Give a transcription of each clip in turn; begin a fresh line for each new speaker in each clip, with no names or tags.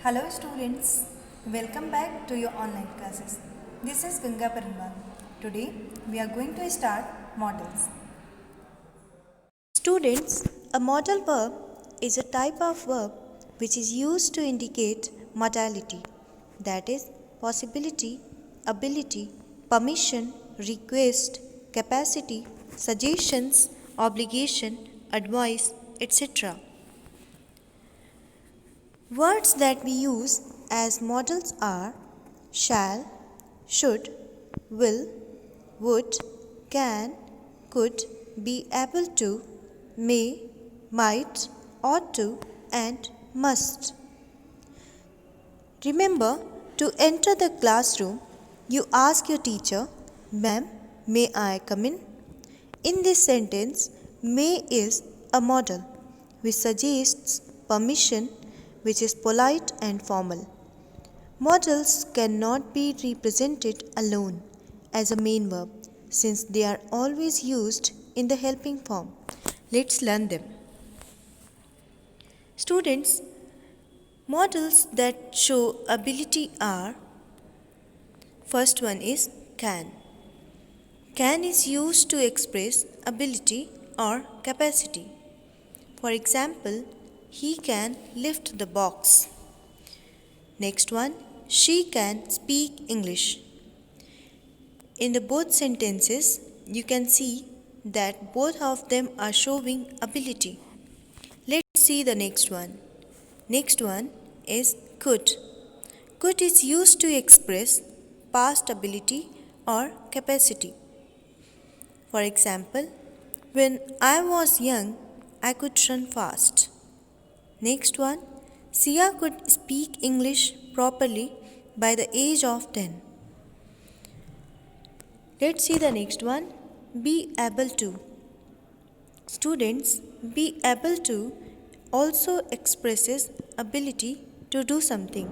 Hello students, welcome back to your online classes. This is Ganga Parinwal. Today we are going to start models. Students, a modal verb is a type of verb which is used to indicate modality, that is possibility, ability, permission, request, capacity, suggestions, obligation, advice, etc. Words that we use as modals are shall, should, will, would, can, could, be able to, may, might, ought to, and must. Remember, to enter the classroom, you ask your teacher, "Ma'am, may I come in?" In this sentence, may is a modal which suggests permission, which is polite and formal. Modals cannot be represented alone as a main verb since they are always used in the helping form. Let's learn them. Students, modals that show ability are: first one is can. Can is used to express ability or capacity. For example, he can lift the box. Next one, she can speak English. In the both sentences, you can see that both of them are showing ability. Let's see the next one. Next one is could. Could is used to express past ability or capacity. For example, when I was young, I could run fast. Next one, Sia could speak English properly by the age of 10. Let's see the next one, be able to. Students, be able to also expresses ability to do something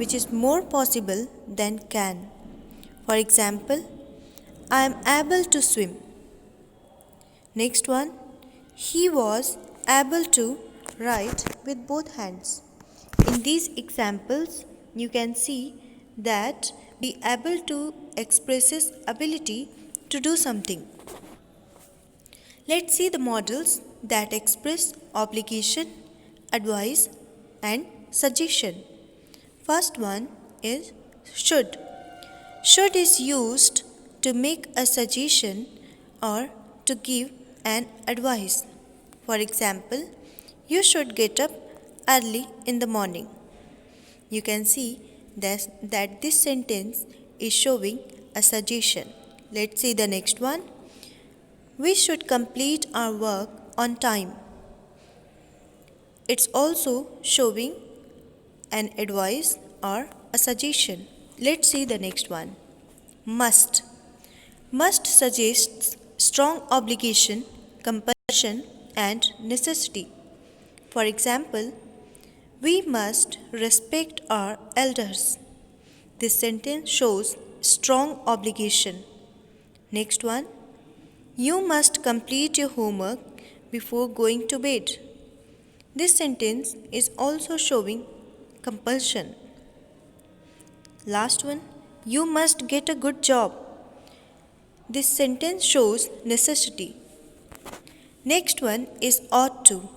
which is more possible than can. For example, I am able to swim. Next one, he was able to write with both hands. In these examples, you can see that be able to expresses ability to do something. Let's see the modals that express obligation, advice, and suggestion. First one is should. Should is used to make a suggestion or to give an advice. For example, you should get up early in the morning. You can see that this sentence is showing a suggestion. Let's see the next one. We should complete our work on time. It's also showing an advice or a suggestion. Let's see the next one. Must. Must suggests strong obligation, compulsion, and necessity. For example, we must respect our elders. This sentence shows strong obligation. Next one, you must complete your homework before going to bed. This sentence is also showing compulsion. Last one, you must get a good job. This sentence shows necessity. Next one is ought to.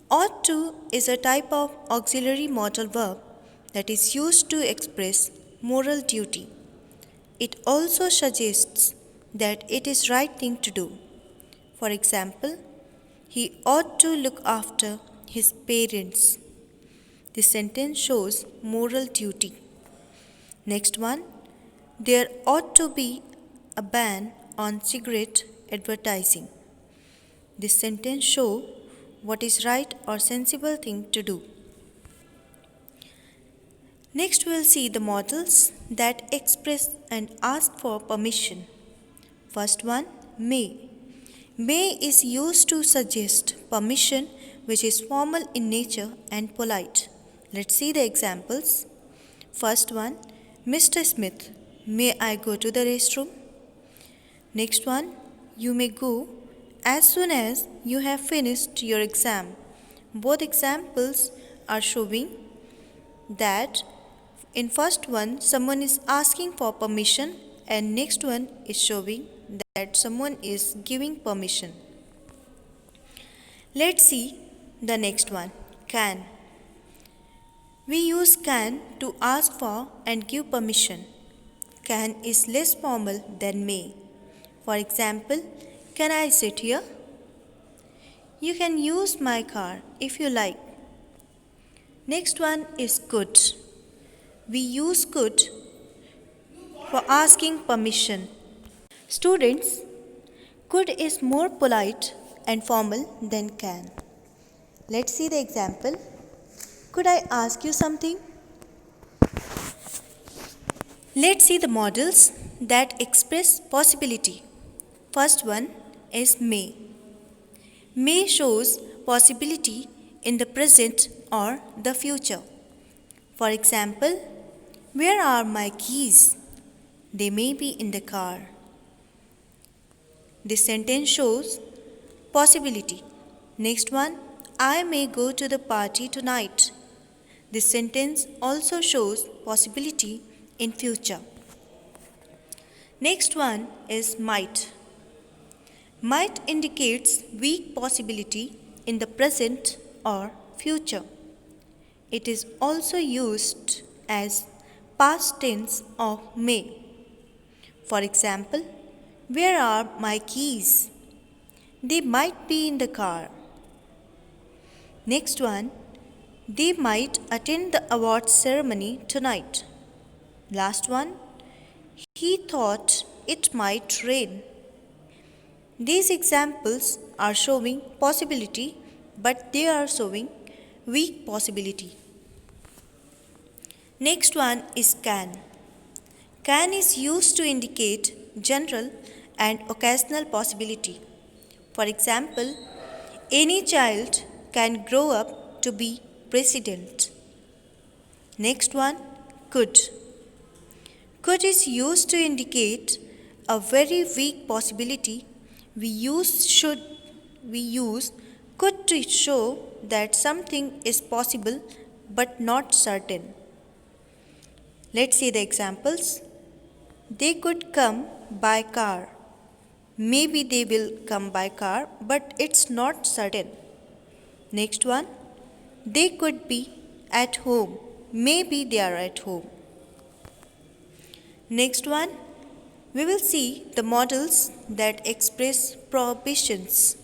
Ought to is a type of auxiliary modal verb that is used to express moral duty. It also suggests that it is right thing to do. For example, he ought to look after his parents. This sentence shows moral duty. Next one, there ought to be a ban on cigarette advertising. This sentence shows what is right or sensible thing to do. Next we will see the modals that express and ask for permission. First one, may. May is used to suggest permission which is formal in nature and polite. Let's see the examples. First one, Mr. Smith, may I go to the restroom? Next one, you may go as soon as you have finished your exam. Both examples are showing that in first one someone is asking for permission and next one is showing that someone is giving permission. Let's see the next one, can. We use can to ask for and give permission. Can is less formal than may. For example, can I sit here? You can use my car if you like. Next one is could. We use could for asking permission. Students, could is more polite and formal than can. Let's see the example. Could I ask you something? Let's see the models that express possibility. First one is may. May shows possibility in the present or the future. For example, where are my keys? They may be in the car. This sentence shows possibility. Next one, I may go to the party tonight. This sentence also shows possibility in future. Next one is might. Might indicates weak possibility in the present or future. It is also used as past tense of may. For example, where are my keys? They might be in the car. Next one, they might attend the awards ceremony tonight. Last one, he thought it might rain. These examples are showing possibility, but they are showing weak possibility. Next one is can. Can is used to indicate general and occasional possibility. For example, any child can grow up to be president. Next one, could. Could is used to indicate a very weak possibility. We use could to show that something is possible but not certain. Let's see the examples. They could come by car. Maybe they will come by car, but it's not certain. Next one, they could be at home. Maybe they are at home. Next one, we will see the models that express prohibitions.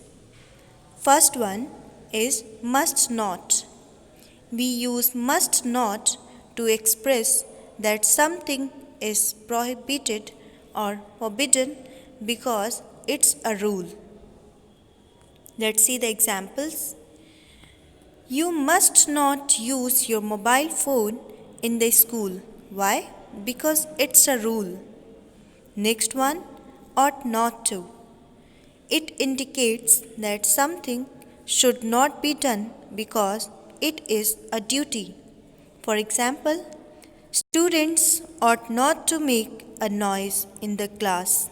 First one is must not. We use must not to express that something is prohibited or forbidden because it's a rule. Let's see the examples. You must not use your mobile phone in the school. Why? Because it's a rule. Next one, ought not to. It indicates that something should not be done because it is a duty. For example, students ought not to make a noise in the class.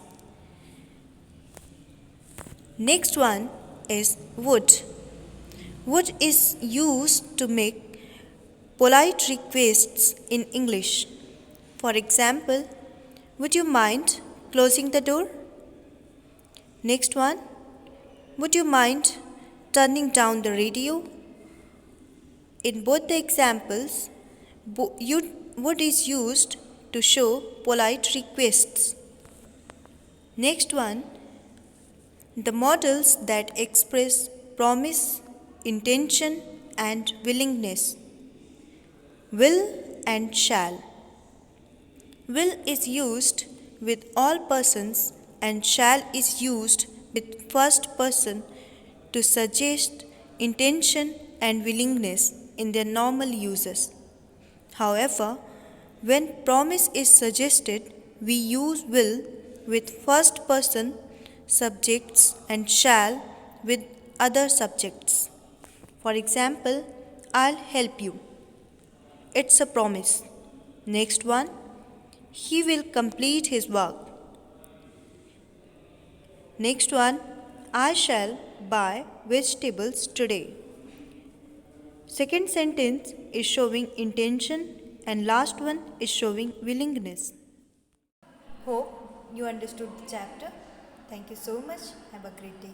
Next one is would. Would is used to make polite requests in English. For example, would you mind closing the door? Next one, would you mind turning down the radio? In both the examples, would is used to show polite requests. Next one, the models that express promise, intention, and willingness. Will and shall. Will is used with all persons and shall is used with first person to suggest intention and willingness in their normal uses. However, when promise is suggested, we use will with first person subjects and shall with other subjects. For example, I'll help you. It's a promise. Next one, he will complete his work. Next one, I shall buy vegetables today. Second sentence is showing intention and last one is showing willingness. Hope you understood the chapter. Thank you so much. Have a great day.